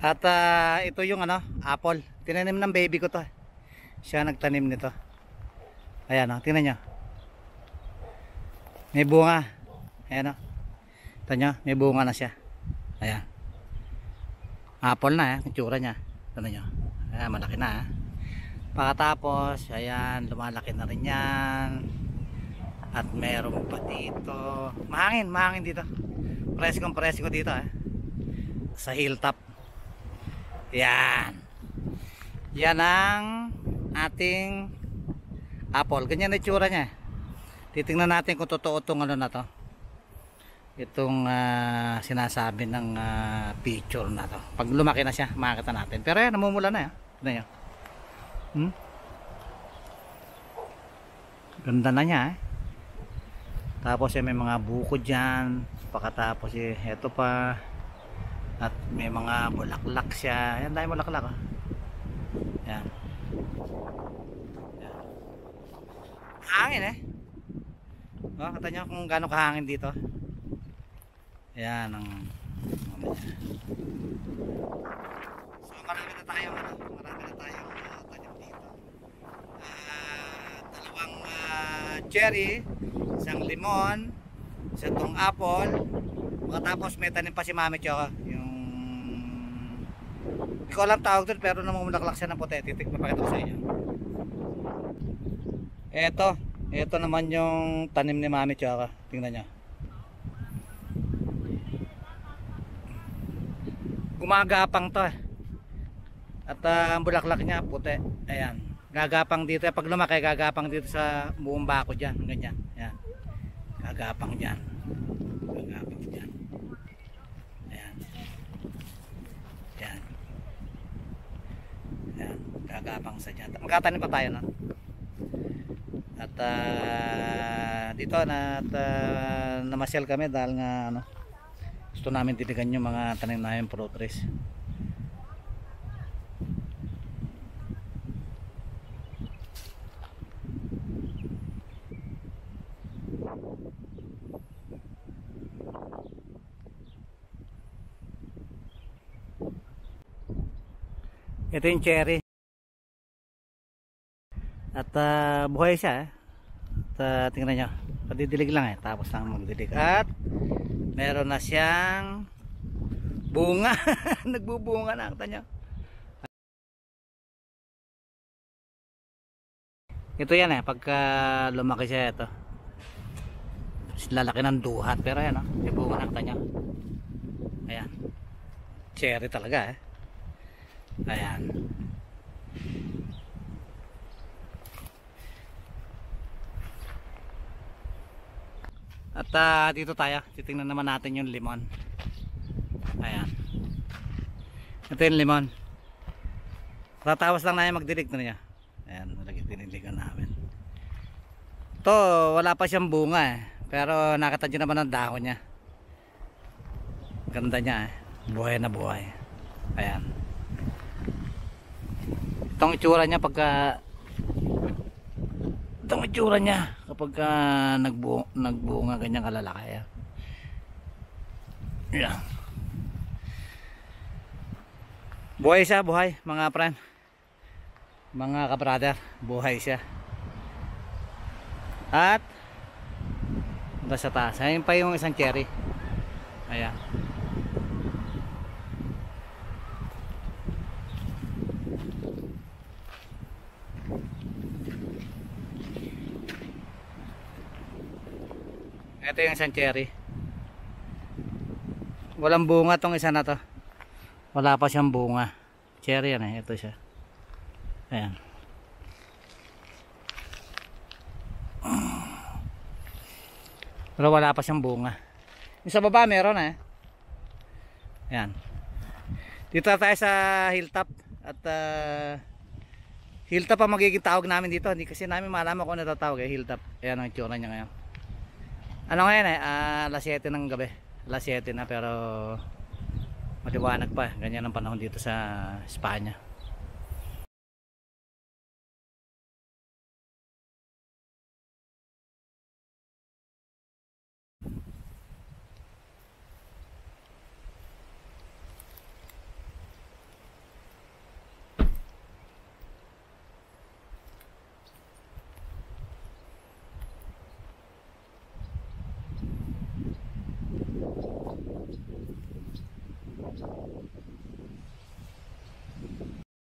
At ito yung ano, apple. Tinanim ng baby ko to. Siya nagtanim nito. Ayan o, tingnan nyo. May bunga. Ayan o. Ito nyo, may bunga na siya. Ayan. Apple na yung tsura nya. Tingnan nyo. Ayan, malaki na. Pagkatapos, ayan, lumalaki na rin yan. At meron pa dito. Mahangin dito. Presko dito sa hilltop. Yan. Yan ang ating apple. Ganyan na itsura nya. Titingnan natin kung totoo itong ano na to. Itong sinasabi ng picture na to. Pag lumaki na siya, makikita natin. Pero yan, namumula na yan. Tignan nyo. Ganda na niya Tapos may mga buko dyan. Pagkatapos eto pa. At may mga bulaklak siya. Ayan, dahil bulaklak Yan. Yan. Hangin kata nyo kung gaano kahangin dito. Ayan ang so marami na tayong tanim dito. Dalawang cherry, isang limon, isang tong apple. Pagkatapos may tanim pa si Mami Choco, yung hindi ko alam tawag doon, pero namumulaklak siya ng puti. Papakita ko sa inyo. Ito naman yung tanim ni Mami Choco. Tingnan nyo. Gumagapang to At ang bulaklak niya puti. Ayan. Gagapang dito. Pag lumaki, gagapang dito sa buong bako dyan. Ganyan. Ayan. Gagapang dyan. Gagapang dyan. Ayan. Ayan. Ayan. Gagapang sa dyan. Magkatanim pa tayo At dito namasyal kami dahil nga gusto namin titigan yung mga tanim namin fruit trees. Ito yung cherry. At buhay siya At tingnan nyo, padidilig lang tapos lang magdilig. At meron na siyang bunga. Nagbubunga na, kita nyo. Ito yan pagka lumaki siya ito. Lalaki ng duhat. Pero yan may bunga na, kita nyo. Ayan. Cherry talaga Ayan. At dito tayo, titingnan naman natin yung limon. Ayan. Ito yung limon. Tatawas lang na magdilig na niya. Ayan, diniligan namin. Ito, wala pa siyang bunga pero nakatadyo naman ang dahon niya. Ganda niya Buhay na buhay. Ayan. Itong itsura niya kapag nagbunga ganyang kalalaki. Yan. Buhay siya, buhay mga friend, mga kabrother, buhay siya. At punta sa taas. Ayun pa yung isang cherry. Ayan. Ito yung isang cherry. Walang bunga tong isa na to. Wala pa siyang bunga. Cherry yan ito siya. Ayan. Pero wala pa siyang bunga. Yung sa baba meron Ayan. Dito tayo sa hilltop. At hilltop ang magiging tawag namin dito. Hindi kasi namin malaman kung ano tatawag hilltop. Ayan ang itsura niya ngayon. Ano ngayon alas 7 ng gabi. Alas 7 na pero maliwanag pa. Ganyan ang panahon dito sa Espanya.